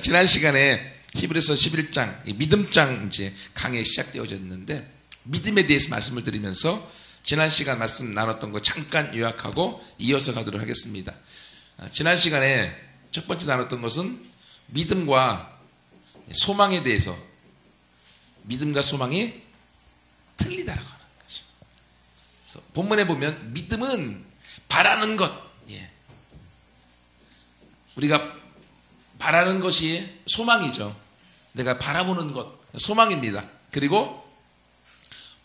지난 시간에 히브리서 11장, 믿음장 이제 강의 시작되어졌는데, 믿음에 대해서 말씀을 드리면서 지난 시간 말씀 나눴던 거 잠깐 요약하고 이어서 가도록 하겠습니다. 지난 시간에 첫 번째 나눴던 것은 믿음과 소망에 대해서, 믿음과 소망이 틀리다라고 하는 거죠. 그래서 본문에 보면 믿음은 바라는 것, 우리가 바라는 것이 소망이죠. 내가 바라보는 것, 소망입니다. 그리고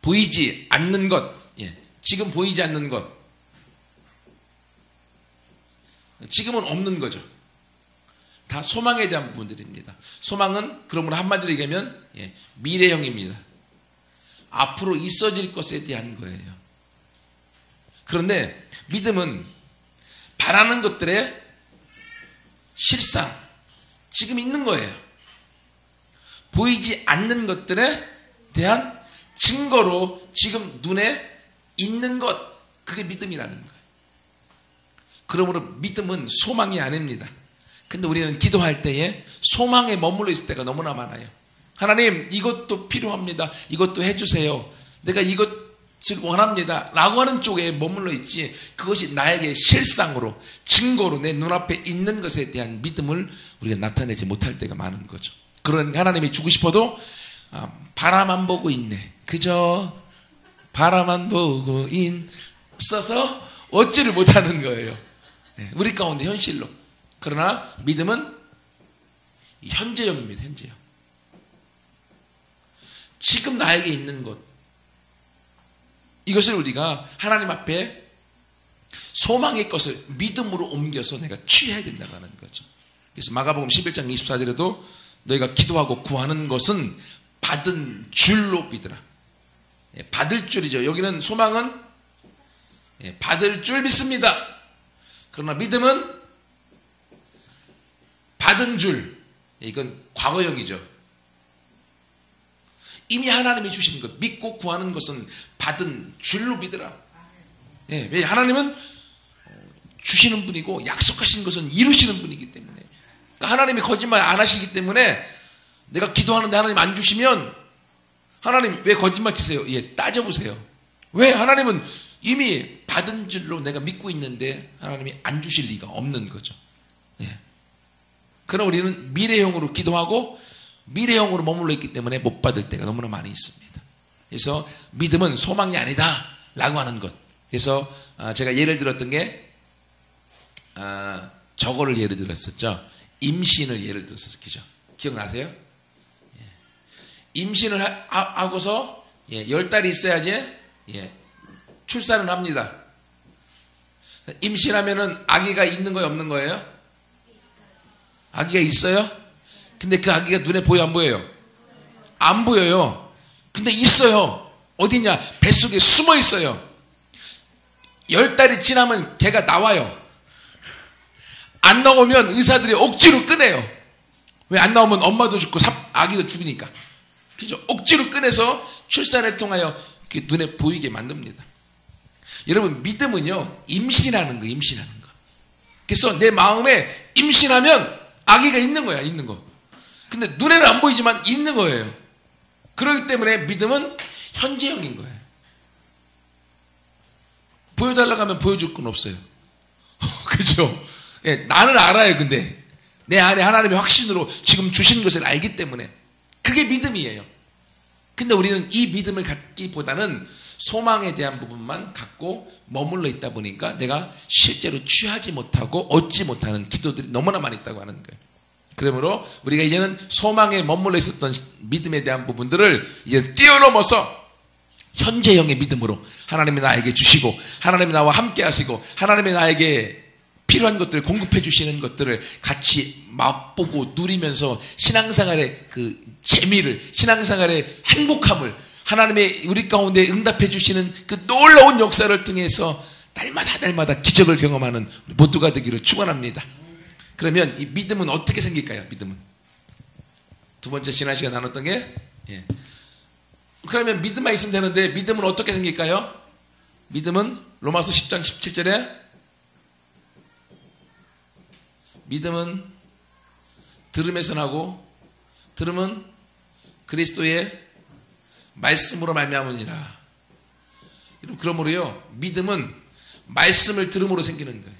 보이지 않는 것, 지금 보이지 않는 것, 지금은 없는 거죠. 다 소망에 대한 부분들입니다. 소망은 그러므로 한마디로 얘기하면 미래형입니다. 앞으로 있어질 것에 대한 거예요. 그런데 믿음은 바라는 것들의 실상, 지금 있는 거예요. 보이지 않는 것들에 대한 증거로 지금 눈에 있는 것, 그게 믿음이라는 거예요. 그러므로 믿음은 소망이 아닙니다. 근데 우리는 기도할 때에 소망에 머물러 있을 때가 너무나 많아요. 하나님, 이것도 필요합니다. 이것도 해주세요. 내가 이것을 원합니다. 라고 하는 쪽에 머물러 있지, 그것이 나에게 실상으로, 증거로 내 눈앞에 있는 것에 대한 믿음을 우리가 나타내지 못할 때가 많은 거죠. 그러니까 하나님이 주고 싶어도 바라만 보고 있네. 그저 바라만 보고 있어서 얻지를 못하는 거예요. 우리 가운데 현실로. 그러나 믿음은 현재형입니다. 현재형. 지금 나에게 있는 것, 이것을 우리가 하나님 앞에 소망의 것을 믿음으로 옮겨서 내가 취해야 된다고 하는 거죠. 그래서 마가복음 11장 24절에도 너희가 기도하고 구하는 것은 받은 줄로 믿으라. 받을 줄이죠. 여기는 소망은 받을 줄 믿습니다. 그러나 믿음은 받은 줄, 이건 과거형이죠. 이미 하나님이 주신 것, 믿고 구하는 것은 받은 줄로 믿으라. 왜? 하나님은 주시는 분이고 약속하신 것은 이루시는 분이기 때문에. 그러니까 하나님이 거짓말 안 하시기 때문에 내가 기도하는데 하나님 안 주시면 하나님 왜 거짓말 치세요? 따져보세요. 왜? 하나님은 이미 받은 줄로 내가 믿고 있는데 하나님이 안 주실 리가 없는 거죠. 그러나 우리는 미래형으로 기도하고 미래형으로 머물러 있기 때문에 못 받을 때가 너무나 많이 있습니다. 그래서 믿음은 소망이 아니다 라고 하는 것. 그래서 제가 예를 들었던 게 저거를 예를 들었었죠. 임신을 예를 들었었죠. 기억나세요? 임신을 하고서 10달이 있어야지 출산을 합니다. 임신하면은 아기가 있는 거예요, 없는 거예요? 아기가 있어요? 근데 그 아기가 눈에 보여, 안 보여요? 안 보여요. 근데 있어요. 어디냐? 뱃속에 숨어 있어요. 10달이 지나면 걔가 나와요. 안 나오면 의사들이 억지로 꺼내요. 왜 안 나오면 엄마도 죽고 아기도 죽으니까. 그죠? 억지로 꺼내서 출산을 통하여 눈에 보이게 만듭니다. 여러분, 믿음은요, 임신하는 거예요, 임신하는 거. 그래서 내 마음에 임신하면 아기가 있는 거야, 있는 거. 근데 눈에는 안 보이지만 있는 거예요. 그렇기 때문에 믿음은 현재형인 거예요. 보여달라고 하면 보여줄 건 없어요. 그죠? 나는 알아요, 근데. 내 안에 하나님의 확신으로 지금 주신 것을 알기 때문에. 그게 믿음이에요. 근데 우리는 이 믿음을 갖기보다는 소망에 대한 부분만 갖고 머물러 있다 보니까 내가 실제로 취하지 못하고 얻지 못하는 기도들이 너무나 많이 있다고 하는 거예요. 그러므로 우리가 이제는 소망에 머물러 있었던 믿음에 대한 부분들을 이제 뛰어넘어서 현재형의 믿음으로 하나님이 나에게 주시고 하나님이 나와 함께 하시고 하나님이 나에게 필요한 것들을 공급해 주시는 것들을 같이 맛보고 누리면서 신앙생활의 그 재미를, 신앙생활의 행복함을 하나님의 우리 가운데 응답해 주시는 그 놀라운 역사를 통해서 날마다 기적을 경험하는 우리 모두가 되기를 축원합니다. 그러면 이 믿음은 어떻게 생길까요? 믿음은 두 번째 지난 시간 나눴던 게 그러면 믿음만 있으면 되는데 믿음은 어떻게 생길까요? 믿음은 로마서 10장 17절에 믿음은 들음에서 나고 들음은 그리스도의 말씀으로 말미암으니라. 그러므로요, 믿음은 말씀을 들음으로 생기는 거예요.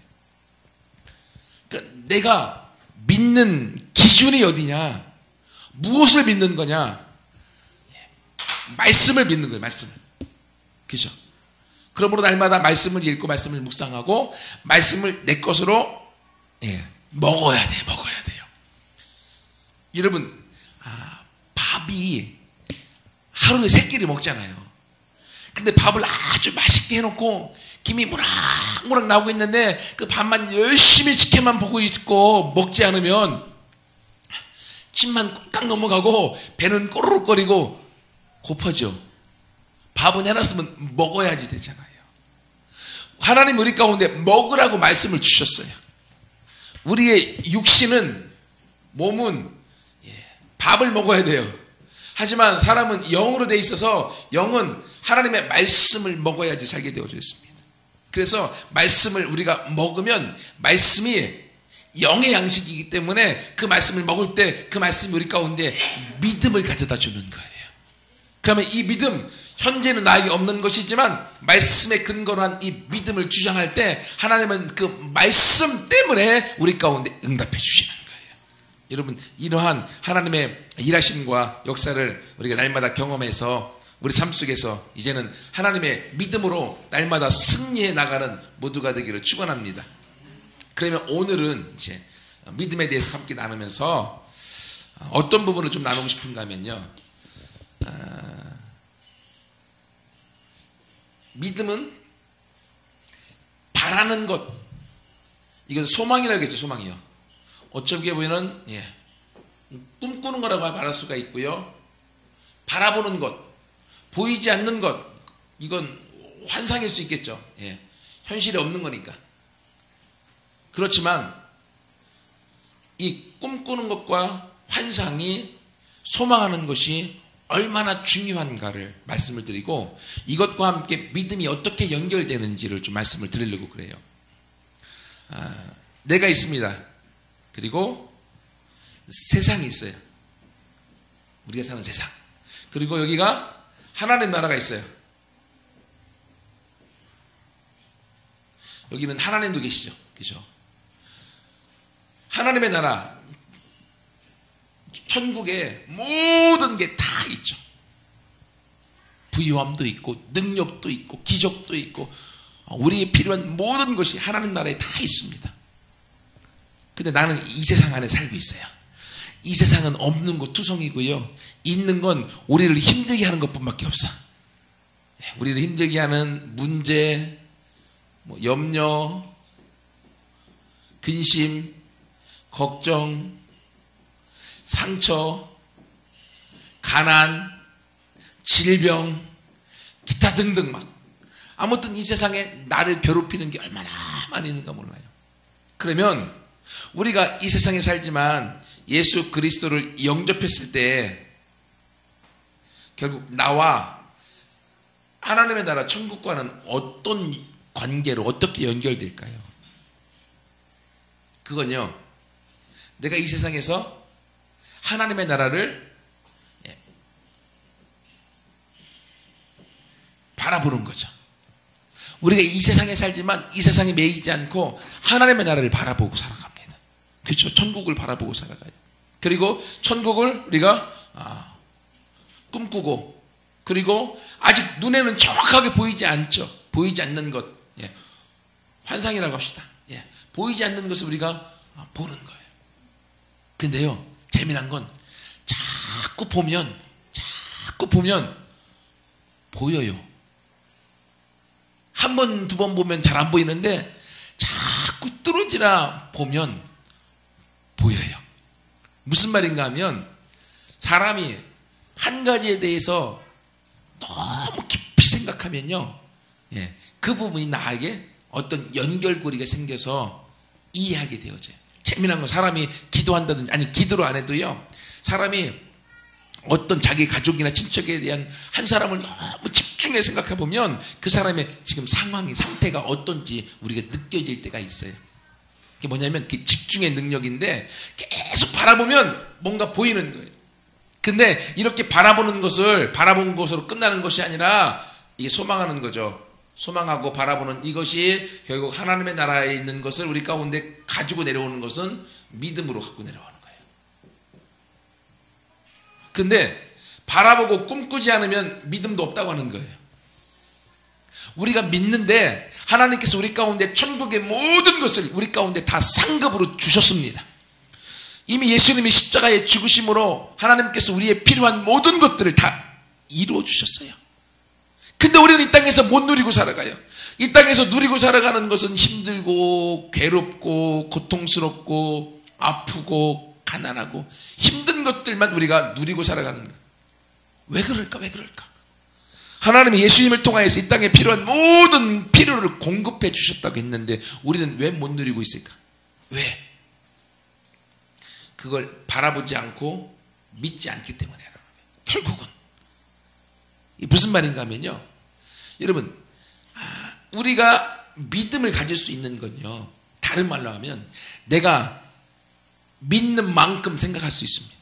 그러니까 내가 믿는 기준이 어디냐? 무엇을 믿는 거냐? 말씀을 믿는 거예요. 말씀을. 그죠? 그러므로 날마다 말씀을 읽고 말씀을 묵상하고 말씀을 내 것으로 먹어야 돼요. 여러분, 밥이 하루에 3끼를 먹잖아요. 근데 밥을 아주 맛있게 해놓고 김이 모락모락 나오고 있는데 그 밥만 열심히 지켜만 보고 있고 먹지 않으면 침만 꽉 넘어가고 배는 꼬르륵거리고 고파져. 밥은 해놨으면 먹어야지 되잖아요. 하나님 우리 가운데 먹으라고 말씀을 주셨어요. 우리의 육신은, 몸은 밥을 먹어야 돼요. 하지만 사람은 영으로 돼 있어서 영은 하나님의 말씀을 먹어야지 살게 되어져 있습니다. 그래서 말씀을 우리가 먹으면 말씀이 영의 양식이기 때문에 그 말씀을 먹을 때 그 말씀이 우리 가운데 믿음을 가져다 주는 거예요. 그러면 이 믿음, 현재는 나에게 없는 것이지만 말씀에 근거로 한 이 믿음을 주장할 때 하나님은 그 말씀 때문에 우리 가운데 응답해 주시는 거예요. 여러분, 이러한 하나님의 일하심과 역사를 우리가 날마다 경험해서 우리 삶 속에서 이제는 하나님의 믿음으로 날마다 승리해 나가는 모두가 되기를 축원합니다. 그러면 오늘은 이제 믿음에 대해서 함께 나누면서 어떤 부분을 좀 나누고 싶은가 하면요. 믿음은 바라는 것, 이건 소망이라고 했죠. 소망이요. 어떻게 보면 꿈꾸는 거라고 말할 수가 있고요. 바라보는 것, 보이지 않는 것, 이건 환상일 수 있겠죠. 현실이 없는 거니까. 그렇지만 이 꿈꾸는 것과 환상이 소망하는 것이 얼마나 중요한가를 말씀을 드리고 이것과 함께 믿음이 어떻게 연결되는지를 좀 말씀을 드리려고 그래요. 내가 있습니다. 그리고 세상이 있어요. 우리가 사는 세상. 그리고 여기가 하나님 나라가 있어요. 여기는 하나님도 계시죠. 그죠? 하나님의 나라, 천국에 모든 게 다 있죠. 부유함도 있고 능력도 있고 기적도 있고 우리에 필요한 모든 것이 하나님 나라에 다 있습니다. 근데 나는 이 세상 안에 살고 있어요. 이 세상은 없는 것 투성이고요. 있는 건 우리를 힘들게 하는 것뿐밖에 없어. 우리를 힘들게 하는 문제, 염려, 근심, 걱정, 상처, 가난, 질병, 기타 등등 아무튼 이 세상에 나를 괴롭히는 게 얼마나 많이 있는가 몰라요. 그러면 우리가 이 세상에 살지만 예수 그리스도를 영접했을 때 결국 나와 하나님의 나라 천국과는 어떤 관계로 어떻게 연결될까요? 그건요, 내가 이 세상에서 하나님의 나라를 바라보는 거죠. 우리가 이 세상에 살지만 이 세상에 매이지 않고 하나님의 나라를 바라보고 살아갑니다. 그렇죠? 천국을 바라보고 살아가요. 그리고 천국을 우리가 꿈꾸고, 그리고 아직 눈에는 정확하게 보이지 않죠. 보이지 않는 것, 환상이라고 합시다. 보이지 않는 것을 우리가 보는 거예요. 근데요, 재미난 건 자꾸 보면 보여요. 한 번, 두 번 보면 잘 안 보이는데 자꾸 뚫어지나 보면 보여요. 무슨 말인가 하면 사람이 한 가지에 대해서 너무 깊이 생각하면요, 그 부분이 나에게 어떤 연결고리가 생겨서 이해하게 되어져요. 재미난 건 사람이 기도한다든지, 아니 기도를 안 해도요, 사람이 어떤 자기 가족이나 친척에 대한 한 사람을 너무 집중해 생각해 보면 그 사람의 지금 상황이, 상태가 어떤지 우리가 느껴질 때가 있어요. 그게 뭐냐면 집중의 능력인데 계속 바라보면 뭔가 보이는 거예요. 근데 이렇게 바라본 것으로 끝나는 것이 아니라 이게 소망하는 거죠. 소망하고 바라보는 이것이 결국 하나님의 나라에 있는 것을 우리 가운데 가지고 내려오는 것은 믿음으로 갖고 내려오는 거예요. 근데 바라보고 꿈꾸지 않으면 믿음도 없다고 하는 거예요. 우리가 믿는데 하나님께서 우리 가운데 천국의 모든 것을 우리 가운데 다 상급으로 주셨습니다. 이미 예수님이 십자가의 죽으심으로 하나님께서 우리의 필요한 모든 것들을 다 이루어 주셨어요. 근데 우리는 이 땅에서 못 누리고 살아가요. 이 땅에서 누리고 살아가는 것은 힘들고 괴롭고 고통스럽고 아프고 가난하고 힘든 것들만 우리가 누리고 살아가는 거예요. 왜 그럴까? 하나님이 예수님을 통하여서 이 땅에 필요한 모든 필요를 공급해 주셨다고 했는데 우리는 왜 못 누리고 있을까? 왜? 그걸 바라보지 않고 믿지 않기 때문에 결국은 무슨 말인가 하면요, 여러분, 우리가 믿음을 가질 수 있는 건요, 다른 말로 하면 내가 믿는 만큼 생각할 수 있습니다.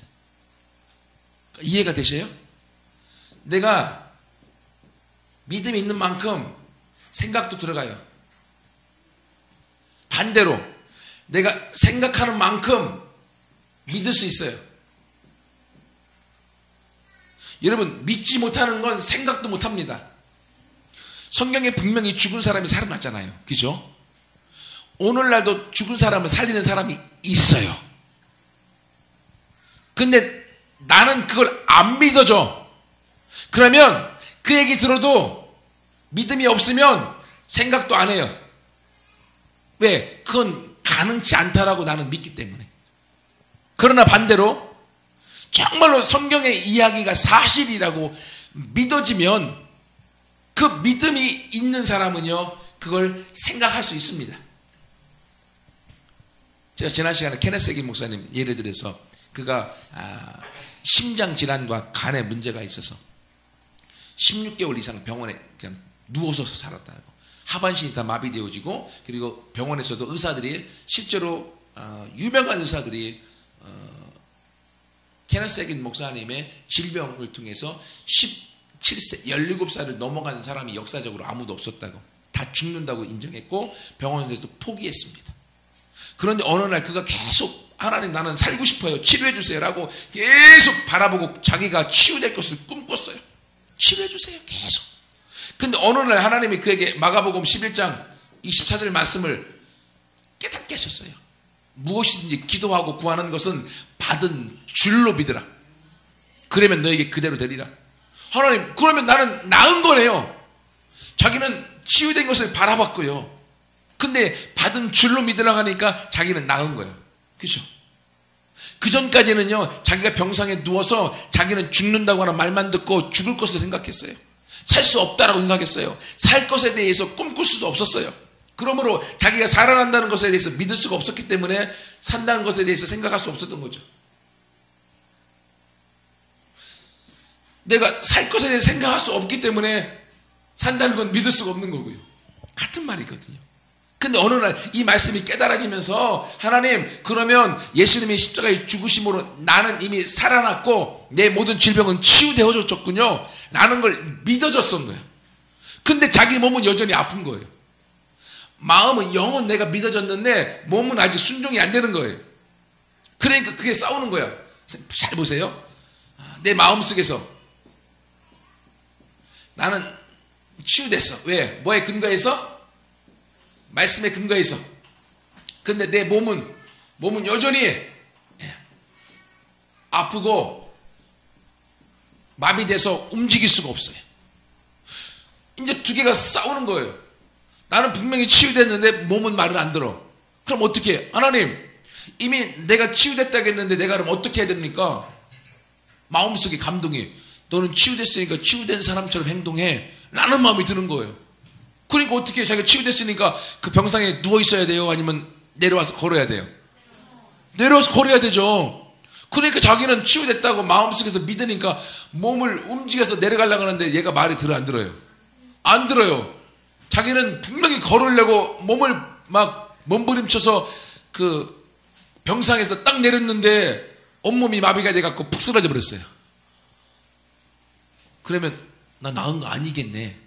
이해가 되셔요? 내가 믿음이 있는 만큼 생각도 들어가요. 반대로 내가 생각하는 만큼 믿을 수 있어요. 여러분, 믿지 못하는 건 생각도 못합니다. 성경에 분명히 죽은 사람이 살아났잖아요. 그죠? 오늘날도 죽은 사람을 살리는 사람이 있어요. 근데 나는 그걸 안 믿어줘. 그러면 그 얘기 들어도 믿음이 없으면 생각도 안 해요. 왜? 그건 가능치 않다라고 나는 믿기 때문에. 그러나 반대로 정말로 성경의 이야기가 사실이라고 믿어지면 그 믿음이 있는 사람은요, 그걸 생각할 수 있습니다. 제가 지난 시간에 케네스 해긴 목사님 예를 들어서 그가 심장 질환과 간에 문제가 있어서 16개월 이상 병원에 그냥 누워서 살았다고. 하반신이 다 마비되어지고, 그리고 병원에서도 의사들이 실제로 유명한 의사들이 케네스 해긴 목사님의 질병을 통해서 17세, 17살을 넘어간 사람이 역사적으로 아무도 없었다고, 다 죽는다고 인정했고 병원에서 포기했습니다. 그런데 어느 날 그가 계속 하나님, 나는 살고 싶어요, 치료해 주세요 라고 계속 바라보고 자기가 치유될 것을 꿈꿨어요. 치료해 주세요, 계속. 근데 어느 날 하나님이 그에게 마가복음 11장 24절 말씀을 깨닫게 하셨어요. 무엇이든지 기도하고 구하는 것은 받은 줄로 믿으라. 그러면 너에게 그대로 되리라. 하나님, 그러면 나는 나은 거네요. 자기는 치유된 것을 바라봤고요. 근데 받은 줄로 믿으라고 하니까 자기는 나은 거예요. 그죠? 그 전까지는요, 자기가 병상에 누워서 자기는 죽는다고 하는 말만 듣고 죽을 것을 생각했어요. 살 수 없다라고 생각했어요. 살 것에 대해서 꿈꿀 수도 없었어요. 그러므로 자기가 살아난다는 것에 대해서 믿을 수가 없었기 때문에 산다는 것에 대해서 생각할 수 없었던 거죠. 내가 살 것에 대해서 생각할 수 없기 때문에 산다는 건 믿을 수가 없는 거고요. 같은 말이거든요. 근데 어느 날 이 말씀이 깨달아지면서 하나님, 그러면 예수님의 십자가의 죽으심으로 나는 이미 살아났고 내 모든 질병은 치유되어졌군요 라는 걸 믿어졌던 거예요. 근데 자기 몸은 여전히 아픈 거예요. 마음은, 영은 내가 믿어졌는데 몸은 아직 순종이 안 되는 거예요. 그러니까 그게 싸우는 거예요. 잘 보세요. 내 마음속에서 나는 치유됐어. 왜? 뭐에 근거해서? 말씀에 근거해서. 근데 내 몸은 여전히 아프고 마비돼서 움직일 수가 없어요. 이제 두 개가 싸우는 거예요. 나는 분명히 치유됐는데 몸은 말을 안 들어. 그럼 어떻게 해? 하나님, 이미 내가 치유됐다고 했는데 내가 그럼 어떻게 해야 됩니까? 마음속에 감동이, 너는 치유됐으니까 치유된 사람처럼 행동해 라는 마음이 드는 거예요. 그러니까 어떻게 해? 자기가 치유됐으니까 그 병상에 누워 있어야 돼요? 아니면 내려와서 걸어야 돼요? 내려와서 걸어야 되죠. 그러니까 자기는 치유됐다고 마음속에서 믿으니까 몸을 움직여서 내려가려고 하는데 얘가 말이 들어 안 들어요? 안 들어요. 자기는 분명히 걸으려고 몸을 막 몸부림쳐서 그 병상에서 딱 내렸는데 온몸이 마비가 돼갖고 푹 쓰러져 버렸어요. 그러면 나 나은 거 아니겠네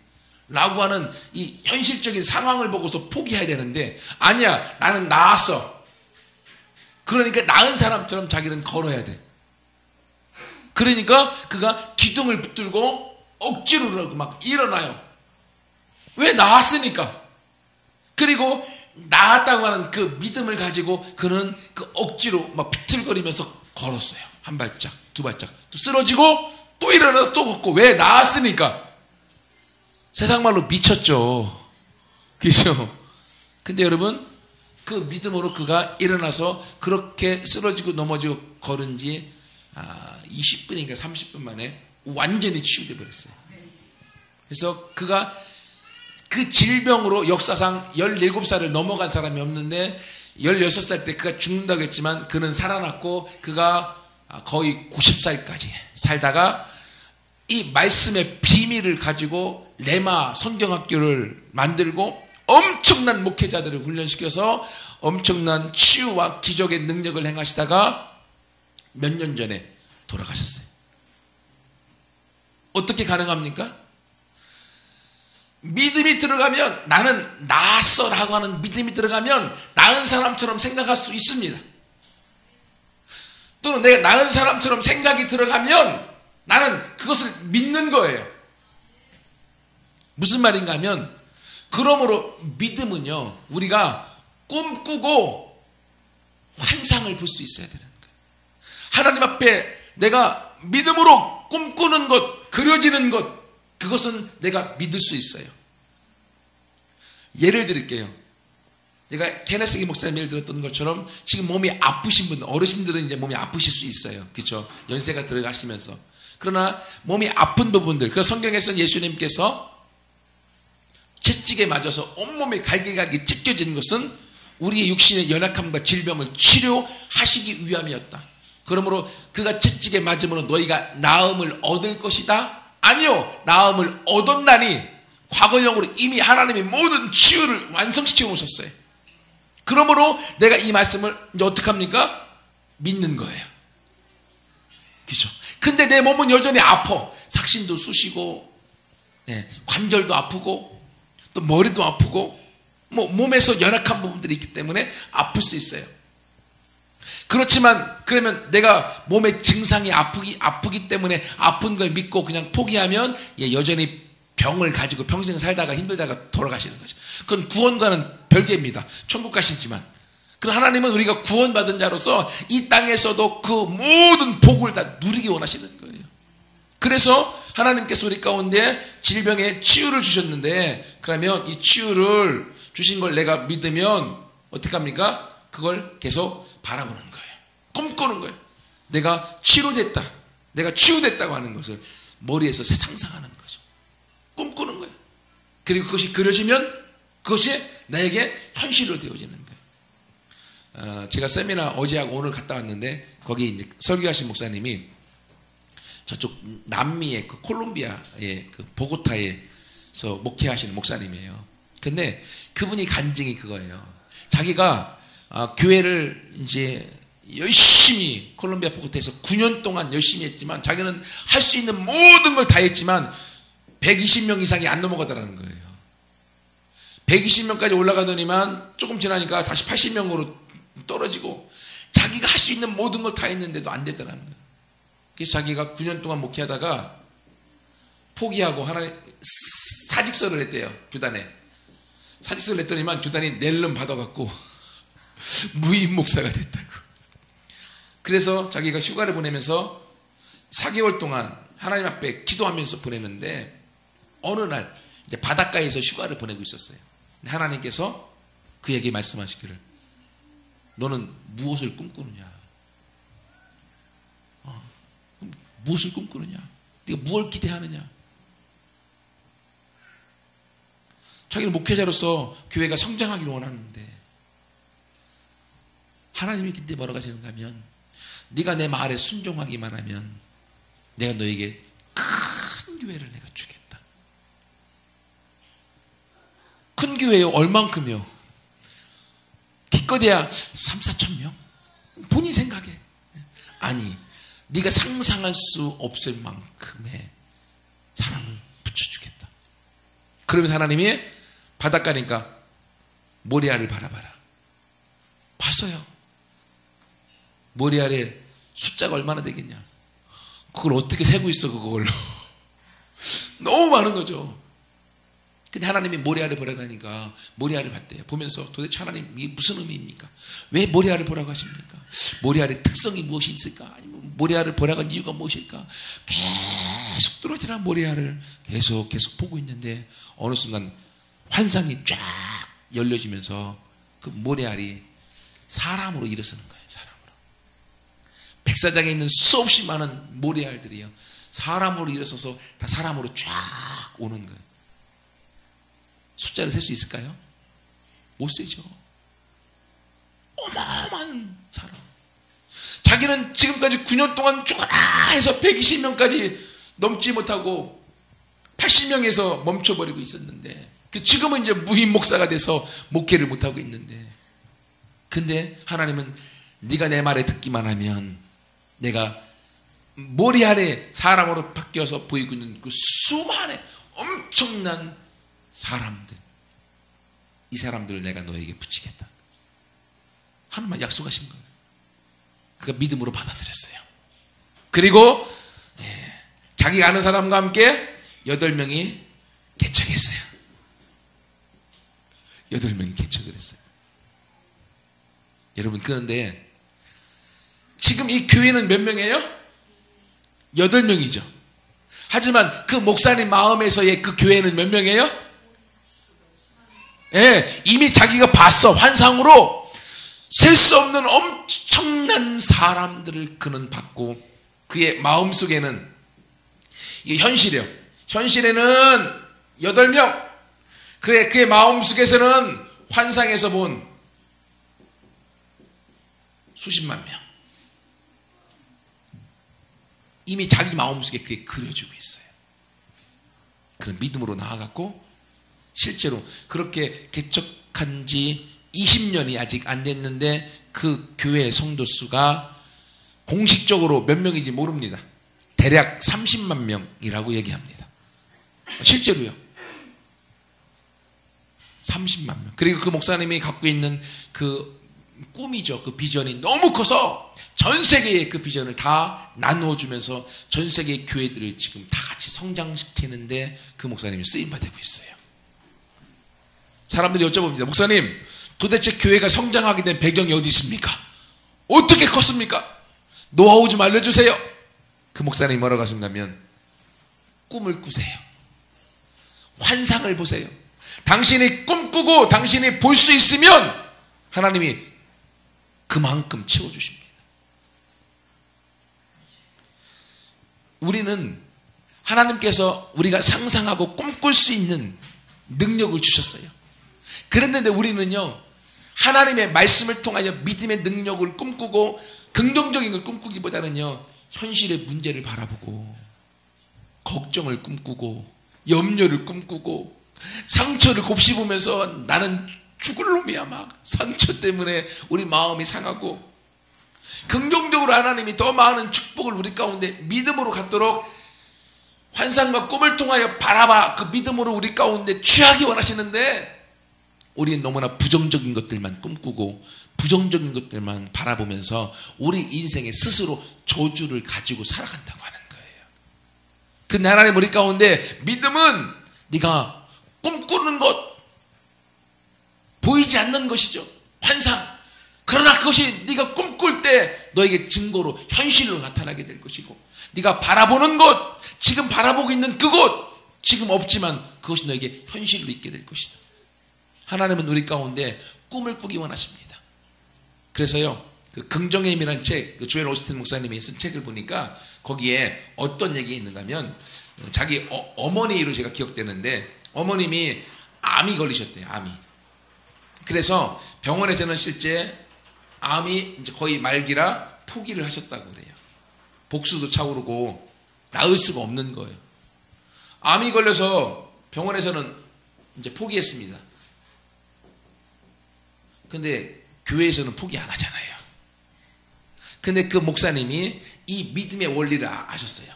라고 하는 이 현실적인 상황을 보고서 포기해야 되는데, 아니야, 나는 나았어. 그러니까 나은 사람처럼 자기는 걸어야 돼. 그러니까 그가 기둥을 붙들고 억지로 막 일어나요. 왜? 나았으니까. 그리고 나았다고 하는 그 믿음을 가지고 그는 그 억지로 막 비틀거리면서 걸었어요. 한 발짝, 두 발짝. 또 쓰러지고 또 일어나서 또 걷고. 왜? 나았으니까. 세상 말로 미쳤죠. 그죠? 근데 여러분, 그 믿음으로 그가 일어나서 그렇게 쓰러지고 넘어지고 걸은 지 20분인가 30분 만에 완전히 치유돼 버렸어요. 그래서 그가 그 질병으로 역사상 17살을 넘어간 사람이 없는데 16살 때 그가 죽는다고 했지만 그는 살아났고, 그가 거의 90살까지 살다가 이 말씀의 비밀을 가지고 레마 성경학교를 만들고 엄청난 목회자들을 훈련시켜서 엄청난 치유와 기적의 능력을 행하시다가 몇 년 전에 돌아가셨어요. 어떻게 가능합니까? 믿음이 들어가면, 나는 나았어라고 하는 믿음이 들어가면 나은 사람처럼 생각할 수 있습니다. 또는 내가 나은 사람처럼 생각이 들어가면 나는 그것을 믿는 거예요. 무슨 말인가 하면, 그러므로 믿음은요, 우리가 꿈꾸고 환상을 볼 수 있어야 되는 거예요. 하나님 앞에 내가 믿음으로 꿈꾸는 것, 그려지는 것, 그것은 내가 믿을 수 있어요. 예를 드릴게요. 제가 케네스기 목사님 예를 들었던 것처럼 지금 몸이 아프신 분, 어르신들은 이제 몸이 아프실 수 있어요. 그렇죠? 연세가 들어가시면서. 그러나 몸이 아픈 부분들, 그 성경에서는 예수님께서 채찍에 맞아서 온몸이 갈기갈기 찢겨진 것은 우리의 육신의 연약함과 질병을 치료하시기 위함이었다. 그러므로 그가 채찍에 맞음으로 너희가 나음을 얻을 것이다? 아니요, 나음을 얻었나니 과거형으로 이미 하나님이 모든 치유를 완성시켜 놓으셨어요. 그러므로 내가 이 말씀을 이제 어떡합니까? 믿는 거예요. 그렇죠? 근데 내 몸은 여전히 아파. 삭신도 쑤시고, 관절도 아프고, 또 머리도 아프고, 뭐 몸에서 연약한 부분들이 있기 때문에 아플 수 있어요. 그렇지만 그러면 내가 몸의 증상이 아프기 때문에 아픈 걸 믿고 그냥 포기하면 여전히 병을 가지고 평생 살다가 힘들다가 돌아가시는 거죠. 그건 구원과는 별개입니다. 천국 가시지만. 그럼 하나님은 우리가 구원받은 자로서 이 땅에서도 그 모든 복을 다 누리기 원하시는 거예요. 그래서 하나님께서 우리 가운데 질병에 치유를 주셨는데, 그러면 이 치유를 주신 걸 내가 믿으면 어떻게 합니까? 그걸 계속 바라보는 거예요. 꿈꾸는 거예요. 내가 치료됐다, 내가 치유됐다고 하는 것을 머리에서 상상하는 거죠. 꿈꾸는 거예요. 그리고 그것이 그려지면 그것이 나에게 현실로 되어지는 거예요. 제가 세미나 어제하고 오늘 갔다 왔는데, 거기 이제 설교하신 목사님이 저쪽 남미의 그 콜롬비아의 그 보고타에서 목회하시는 목사님이에요. 근데 그분이 간증이 그거예요. 자기가 교회를 이제 열심히 콜롬비아 보고타에서 9년 동안 열심히 했지만, 자기는 할 수 있는 모든 걸 다 했지만 120명 이상이 안 넘어가더라는 거예요. 120명까지 올라가더니만 조금 지나니까 다시 80명으로 떨어지고, 자기가 할 수 있는 모든 걸 다 했는데도 안 되더라는 거예요. 그래서 자기가 9년 동안 목회하다가 포기하고 하나님 사직서를 냈대요. 교단에. 사직서를 냈더니만 교단이 낼름 받아갖고 무임 목사가 됐다고. 그래서 자기가 휴가를 보내면서 4개월 동안 하나님 앞에 기도하면서 보내는데, 어느 날 이제 바닷가에서 휴가를 보내고 있었어요. 하나님께서 그에게 말씀하시기를, 너는 무엇을 꿈꾸느냐? 무엇을 꿈꾸느냐? 네가 무엇을 기대하느냐? 자기는 목회자로서 교회가 성장하기를 원하는데, 하나님이 그때 뭐라고 하시는가 하면, 네가 내 말에 순종하기만 하면 내가 너에게 큰 교회를 내가 주겠다. 큰 교회요? 얼만큼요? 기껏해야 3, 4천 명? 본인 생각에. 아니, 네가 상상할 수 없을 만큼의 사람을 붙여주겠다. 그러면 하나님이 바닷가니까 모리아를 바라봐라. 봤어요. 모리아의 숫자가 얼마나 되겠냐. 그걸 어떻게 세고 있어, 그걸로. 너무 많은 거죠. 근데 하나님이 모리아를 보라고 하니까 모리아를 봤대요. 보면서 도대체 하나님 이게 무슨 의미입니까? 왜 모리아를 보라고 하십니까? 모리아의 특성이 무엇이 있을까? 아니면 모리아를 보라고 한 이유가 무엇일까? 계속 뚫어지는 모리아를 계속 보고 있는데 어느 순간 환상이 쫙 열려지면서 그 모리아이 사람으로 일어서는 거예요. 사람으로. 백사장에 있는 수없이 많은 모리알들이요. 사람으로 일어서서 다 사람으로 쫙 오는 거예요. 숫자를 셀 수 있을까요? 못 세죠. 어마어마한 사람. 자기는 지금까지 9년 동안 죽어라 해서 120명까지 넘지 못하고 80명에서 멈춰버리고 있었는데 지금은 이제 무임 목사가 돼서 목회를 못하고 있는데 근데 하나님은 네가 내 말에 듣기만 하면 내가 머리 아래 사람으로 바뀌어서 보이고 있는 그 수많은 엄청난 사람들 이 사람들을 내가 너에게 붙이겠다. 하나님만 약속하신 거예요. 그가 믿음으로 받아들였어요. 그리고 자기가 아는 사람과 함께 8명이 개척했어요. 8명이 개척을 했어요. 여러분 그런데 지금 이 교회는 몇 명이에요? 8명이죠. 하지만 그 목사님 마음에서의 그 교회는 몇 명이에요? 이미 자기가 봤어. 환상으로 셀 수 없는 엄청난 사람들을 그는 받고 그의 마음속에는 이 현실이요. 현실에는 8명. 그래 그의 마음속에서는 환상에서 본 수십만 명. 이미 자기 마음속에 그게 그려지고 있어요. 그런 믿음으로 나아갔고 실제로 그렇게 개척한 지 20년이 아직 안 됐는데 그 교회 성도 수가 공식적으로 몇 명인지 모릅니다. 대략 30만 명이라고 얘기합니다. 실제로요. 30만 명. 그리고 그 목사님이 갖고 있는 그 꿈이죠. 그 비전이 너무 커서 전 세계에 그 비전을 다 나누어 주면서 전 세계의 교회들을 지금 다 같이 성장시키는데 그 목사님이 쓰임받고 있어요. 사람들이 여쭤봅니다. 목사님, 도대체 교회가 성장하게 된 배경이 어디 있습니까? 어떻게 컸습니까? 노하우 좀 알려주세요. 그 목사님이 뭐라고 하신다면 꿈을 꾸세요. 환상을 보세요. 당신이 꿈꾸고 당신이 볼 수 있으면 하나님이 그만큼 채워주십니다. 우리는 하나님께서 우리가 상상하고 꿈꿀 수 있는 능력을 주셨어요. 그런데 우리는요, 하나님의 말씀을 통하여 믿음의 능력을 꿈꾸고 긍정적인 걸 꿈꾸기보다는요, 현실의 문제를 바라보고 걱정을 꿈꾸고 염려를 꿈꾸고 상처를 곱씹으면서 나는 죽을 놈이야 막 상처 때문에 우리 마음이 상하고 긍정적으로 하나님이 더 많은 축복을 우리 가운데 믿음으로 갖도록 환상과 꿈을 통하여 바라봐 그 믿음으로 우리 가운데 취하기 원하시는데 우리는 너무나 부정적인 것들만 꿈꾸고 부정적인 것들만 바라보면서 우리 인생에 스스로 저주를 가지고 살아간다고 하는 거예요. 근데 하나님 우리 가운데 믿음은 네가 꿈꾸는 것 보이지 않는 것이죠. 환상. 그러나 그것이 네가 꿈꿀 때 너에게 증거로 현실로 나타나게 될 것이고 네가 바라보는 것 지금 바라보고 있는 그곳 지금 없지만 그것이 너에게 현실로 있게 될 것이다. 하나님은 우리 가운데 꿈을 꾸기 원하십니다. 그래서요 그 긍정의 힘이라는 책 그 조엘 오스틴 목사님이 쓴 책을 보니까 거기에 어떤 얘기가 있는가 하면 자기 어머니로 제가 기억되는데 어머님이 암이 걸리셨대요. 암이. 그래서 병원에서는 실제 암이 이제 거의 말기라 포기를 하셨다고 그래요. 복수도 차오르고 나을 수가 없는 거예요. 암이 걸려서 병원에서는 이제 포기했습니다. 근데 교회에서는 포기 안 하잖아요. 근데 그 목사님이 이 믿음의 원리를 아셨어요.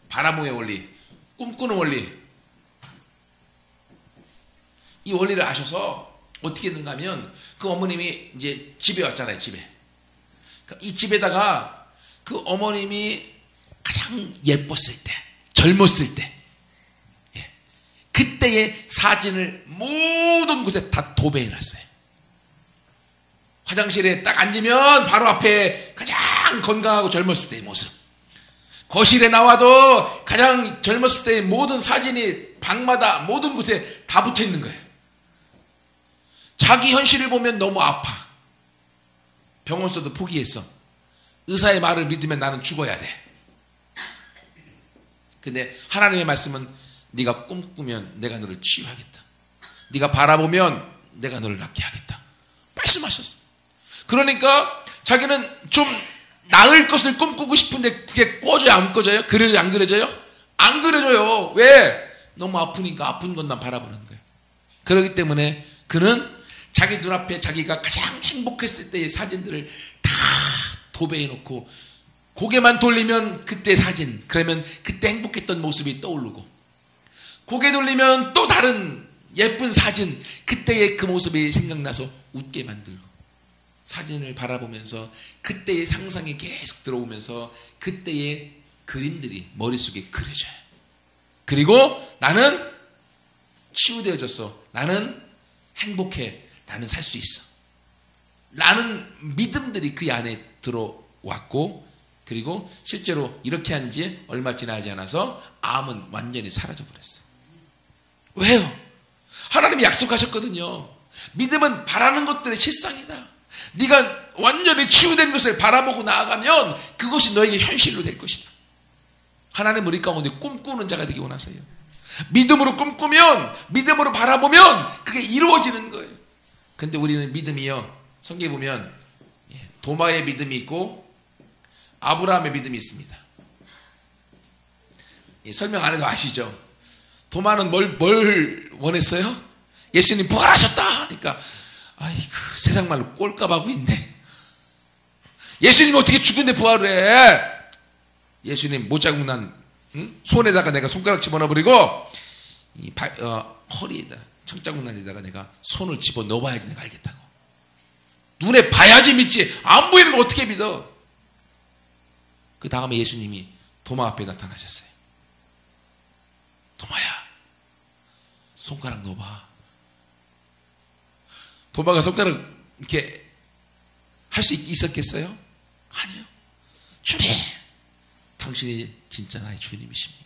바라봄의 원리, 꿈꾸는 원리. 이 원리를 아셔서 어떻게 했는가 하면 그 어머님이 이제 집에 왔잖아요, 집에. 이 집에다가 그 어머님이 가장 예뻤을 때, 젊었을 때, 그때의 사진을 모든 곳에 다 도배해놨어요. 화장실에 딱 앉으면 바로 앞에 가장 건강하고 젊었을 때의 모습. 거실에 나와도 가장 젊었을 때의 모든 사진이 방마다 모든 곳에 다 붙어 있는 거예요. 자기 현실을 보면 너무 아파. 병원서도 포기했어. 의사의 말을 믿으면 나는 죽어야 돼. 근데 하나님의 말씀은 네가 꿈꾸면 내가 너를 치유하겠다. 네가 바라보면 내가 너를 낫게 하겠다. 말씀하셨어. 그러니까 자기는 좀 나을 것을 꿈꾸고 싶은데 그게 꿔져요, 안 꿔져요? 그려져요, 안 그려져요? 안 그려져요. 왜? 너무 아프니까 아픈 것만 바라보는 거예요. 그렇기 때문에 그는 자기 눈앞에 자기가 가장 행복했을 때의 사진들을 다 도배해놓고 고개만 돌리면 그때 사진, 그러면 그때 행복했던 모습이 떠오르고 고개 돌리면 또 다른 예쁜 사진, 그때의 그 모습이 생각나서 웃게 만들고 사진을 바라보면서 그때의 상상이 계속 들어오면서 그때의 그림들이 머릿속에 그려져요. 그리고 나는 치유되어졌어. 나는 행복해. 나는 살 수 있어. 라는 믿음들이 그 안에 들어왔고 그리고 실제로 이렇게 한 지 얼마 지나지 않아서 암은 완전히 사라져버렸어요. 왜요? 하나님이 약속하셨거든요. 믿음은 바라는 것들의 실상이다. 네가 완전히 치유된 것을 바라보고 나아가면 그것이 너에게 현실로 될 것이다. 하나님 우리 가운데 꿈꾸는 자가 되기 원하세요. 믿음으로 꿈꾸면, 믿음으로 바라보면 그게 이루어지는 거예요. 근데 우리는 믿음이요, 성경에 보면 도마의 믿음이 있고 아브라함의 믿음이 있습니다. 설명 안 해도 아시죠? 도마는 뭘 원했어요? 예수님 부활하셨다! 그러니까 아이고, 세상 말로 꼴값하고 있네. 예수님 어떻게 죽은데 부활을 해? 예수님 못자국 난 손에다가 내가 손가락 집어넣어버리고 허리에다 청자국 난 데다가 내가 손을 집어넣어봐야지 내가 알겠다고. 눈에 봐야지 믿지. 안 보이는 거 어떻게 믿어? 그 다음에 예수님이 도마 앞에 나타나셨어요. 도마야, 손가락 넣어봐. 도마가 손가락 이렇게 할 수 있었겠어요? 아니요. 주님, 당신이 진짜 나의 주님이십니다.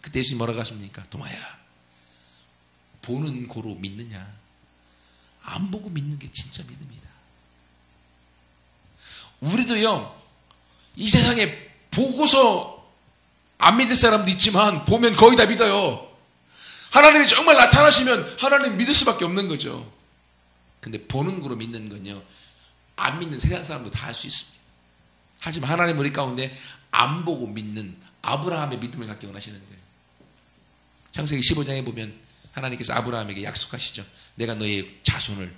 그때 예수님 뭐라고 하십니까? 도마야, 보는 고로 믿느냐? 안 보고 믿는 게 진짜 믿음이다. 우리도요, 이 세상에 보고서 안 믿을 사람도 있지만 보면 거의 다 믿어요. 하나님이 정말 나타나시면 하나님 믿을 수밖에 없는 거죠. 근데 보는 거로 믿는 건요, 안 믿는 세상 사람도 다 할 수 있습니다. 하지만 하나님 우리 가운데 안 보고 믿는 아브라함의 믿음을 갖기 원하시는 거예요. 창세기 15장에 보면 하나님께서 아브라함에게 약속하시죠. 내가 너의 자손을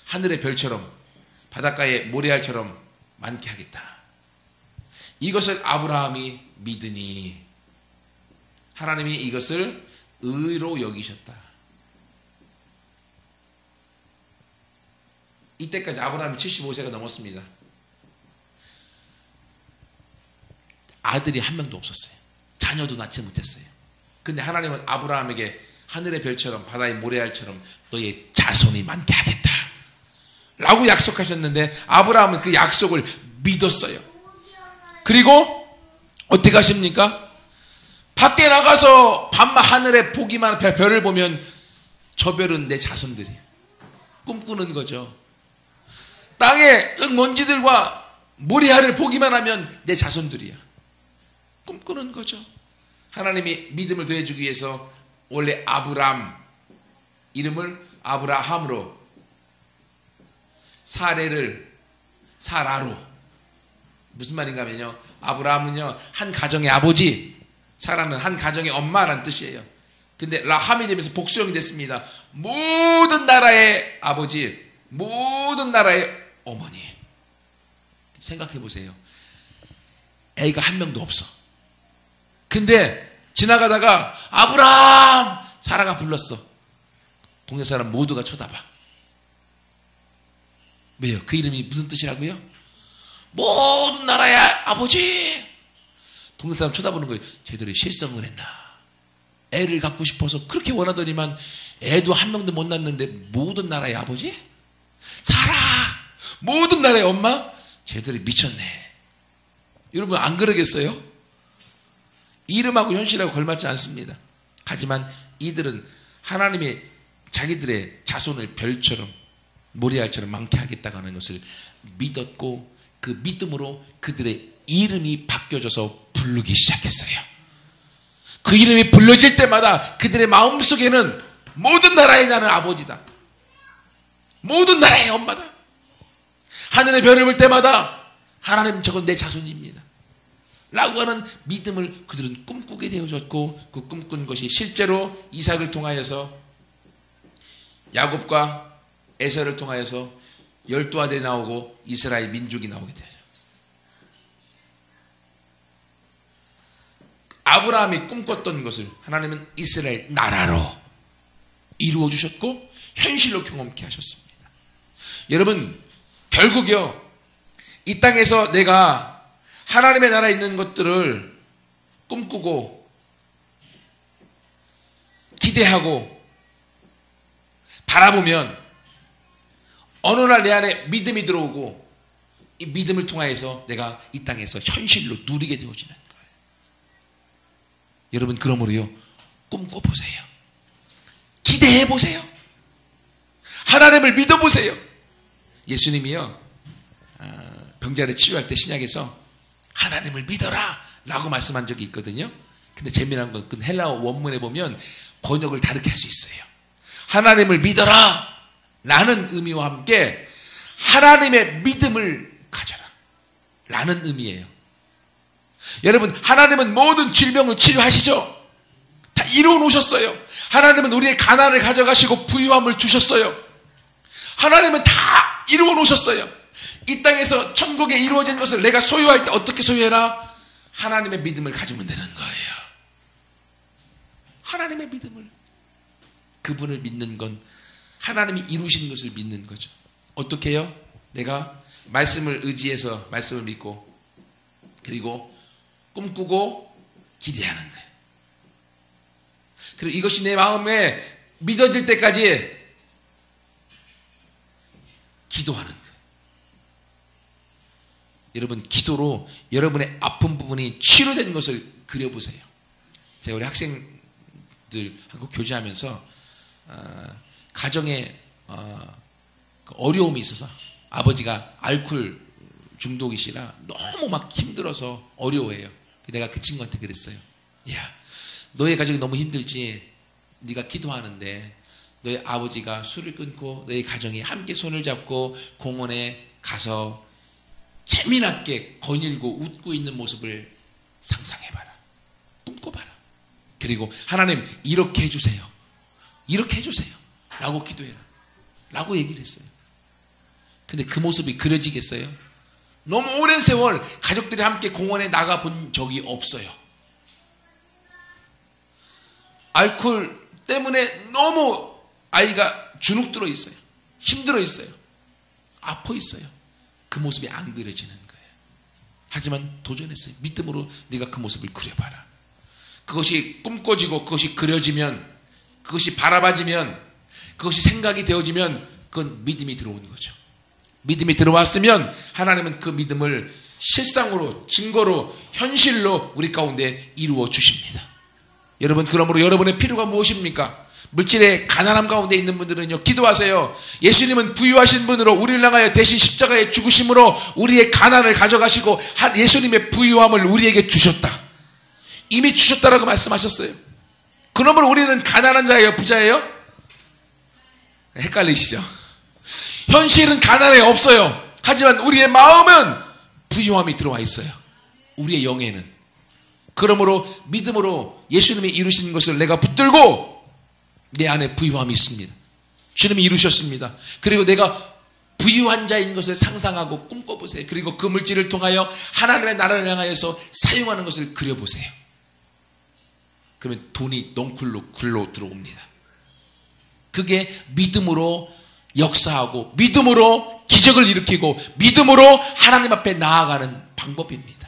하늘의 별처럼 바닷가의 모래알처럼 많게 하겠다. 이것을 아브라함이 믿으니 하나님이 이것을 의로 여기셨다. 이때까지 아브라함이 75세가 넘었습니다. 아들이 한 명도 없었어요. 자녀도 낳지 못했어요. 근데 하나님은 아브라함에게 하늘의 별처럼 바다의 모래알처럼 너의 자손이 많게 하겠다 라고 약속하셨는데 아브라함은 그 약속을 믿었어요. 그리고 어떻게 하십니까? 밖에 나가서 밤만 하늘에 보기만 별을 보면 저 별은 내 자손들이 꿈꾸는 거죠. 땅에 먼지들과 모래알을 보기만 하면 내 자손들이야. 꿈꾸는 거죠. 하나님이 믿음을 더해주기 위해서 원래 아브람 이름을 아브라함으로, 사례를 사라로. 무슨 말인가 하면요, 아브라함은요 한 가정의 아버지, 사라는 한 가정의 엄마라는 뜻이에요. 근데 라함이 되면서 복수형이 됐습니다. 모든 나라의 아버지, 모든 나라의 어머니. 생각해 보세요. 애가 한 명도 없어. 근데 지나가다가 아브라함! 사라가 불렀어. 동네 사람 모두가 쳐다봐. 왜요? 그 이름이 무슨 뜻이라고요? 모든 나라의 아버지! 동네 사람 쳐다보는 거예요. 쟤들이 실성을 했나? 애를 갖고 싶어서 그렇게 원하더니만 애도 한 명도 못 낳는데 모든 나라의 아버지? 사라! 모든 나라의 엄마? 쟤들이 미쳤네. 여러분 안 그러겠어요? 이름하고 현실하고 걸맞지 않습니다. 하지만 이들은 하나님의 자기들의 자손을 별처럼 모리알처럼 많게 하겠다고 하는 것을 믿었고 그 믿음으로 그들의 이름이 바뀌어져서 부르기 시작했어요. 그 이름이 불러질 때마다 그들의 마음속에는 모든 나라의 나는 아버지다. 모든 나라의 엄마다. 하늘의 별을 볼 때마다 하나님 저건 내 자손입니다. 라고 하는 믿음을 그들은 꿈꾸게 되어졌고 그 꿈꾼 것이 실제로 이삭을 통하여서 야곱과 에서를 통하여서 12아들이 나오고 이스라엘 민족이 나오게 되죠. 아브라함이 꿈꿨던 것을 하나님은 이스라엘 나라로 이루어 주셨고 현실로 경험케 하셨습니다. 여러분 결국요 이 땅에서 내가 하나님의 나라에 있는 것들을 꿈꾸고 기대하고 바라보면 어느 날 내 안에 믿음이 들어오고 이 믿음을 통하여서 내가 이 땅에서 현실로 누리게 되어지는 거예요. 여러분 그러므로요 꿈꿔보세요. 기대해보세요. 하나님을 믿어보세요. 예수님이요 병자를 치유할 때 신약에서 하나님을 믿어라 라고 말씀한 적이 있거든요. 근데 재미난 건 그 헬라어 원문에 보면 번역을 다르게 할 수 있어요. 하나님을 믿어라 라는 의미와 함께 하나님의 믿음을 가져라 라는 의미예요. 여러분 하나님은 모든 질병을 치료하시죠. 다 이루어 놓으셨어요. 하나님은 우리의 가난을 가져가시고 부유함을 주셨어요. 하나님은 다 이루어 놓으셨어요. 이 땅에서 천국에 이루어진 것을 내가 소유할 때 어떻게 소유해라? 하나님의 믿음을 가지면 되는 거예요. 하나님의 믿음을. 그분을 믿는 건 하나님이 이루신 것을 믿는 거죠. 어떻게 해요? 내가 말씀을 의지해서 말씀을 믿고 그리고 꿈꾸고 기대하는 거예요. 그리고 이것이 내 마음에 믿어질 때까지 기도하는 거예요. 여러분 기도로 여러분의 아픈 부분이 치료된 것을 그려보세요. 제가 우리 학생들하고 교제하면서 가정에 어려움이 있어서 아버지가 알코올 중독이시라 너무 막 힘들어서 어려워해요. 내가 그 친구한테 그랬어요. 야, 너의 가정이 너무 힘들지. 네가 기도하는데 너의 아버지가 술을 끊고 너의 가정이 함께 손을 잡고 공원에 가서 재미나게 거닐고 웃고 있는 모습을 상상해봐라. 꿈꿔봐라. 그리고 하나님 이렇게 해주세요. 이렇게 해주세요. 라고 기도해라. 라고 얘기를 했어요. 근데 그 모습이 그려지겠어요? 너무 오랜 세월 가족들이 함께 공원에 나가본 적이 없어요. 알코올 때문에 너무 아이가 주눅들어 있어요. 힘들어 있어요. 아파 있어요. 그 모습이 안 그려지는 거예요. 하지만 도전했어요. 믿음으로 네가 그 모습을 그려봐라. 그것이 꿈꿔지고 그것이 그려지면 그것이 바라봐지면 그것이 생각이 되어지면 그건 믿음이 들어오는 거죠. 믿음이 들어왔으면 하나님은 그 믿음을 실상으로 증거로 현실로 우리 가운데 이루어 주십니다. 여러분 그러므로 여러분의 필요가 무엇입니까? 물질의 가난함 가운데 있는 분들은요 기도하세요. 예수님은 부유하신 분으로 우리를 향하여 대신 십자가에 죽으심으로 우리의 가난을 가져가시고 예수님의 부유함을 우리에게 주셨다. 이미 주셨다라고 말씀하셨어요. 그러므로 우리는 가난한 자예요? 부자예요? 헷갈리시죠? 현실은 가난에 없어요. 하지만 우리의 마음은 부유함이 들어와 있어요. 우리의 영에는. 그러므로 믿음으로 예수님이 이루신 것을 내가 붙들고 내 안에 부유함이 있습니다. 주님이 이루셨습니다. 그리고 내가 부유한 자인 것을 상상하고 꿈꿔보세요. 그리고 그 물질을 통하여 하나님의 나라를 향하여서 사용하는 것을 그려보세요. 그러면 돈이 넝쿨로 굴러 들어옵니다. 그게 믿음으로 역사하고 믿음으로 기적을 일으키고 믿음으로 하나님 앞에 나아가는 방법입니다.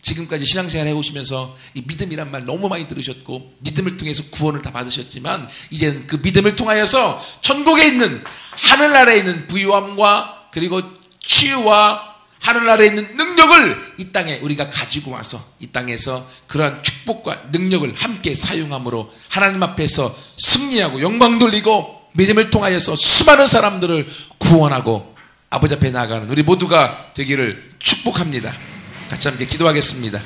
지금까지 신앙생활 해오시면서 이 믿음이란 말 너무 많이 들으셨고 믿음을 통해서 구원을 다 받으셨지만 이제는 그 믿음을 통하여서 천국에 있는 하늘나라에 있는 부유함과 그리고 치유와 하늘나라에 있는 능력을 이 땅에 우리가 가지고 와서 이 땅에서 그러한 축복과 능력을 함께 사용함으로 하나님 앞에서 승리하고 영광 돌리고 믿음을 통하여서 수많은 사람들을 구원하고 아버지 앞에 나아가는 우리 모두가 되기를 축복합니다. 같이 함께 기도하겠습니다.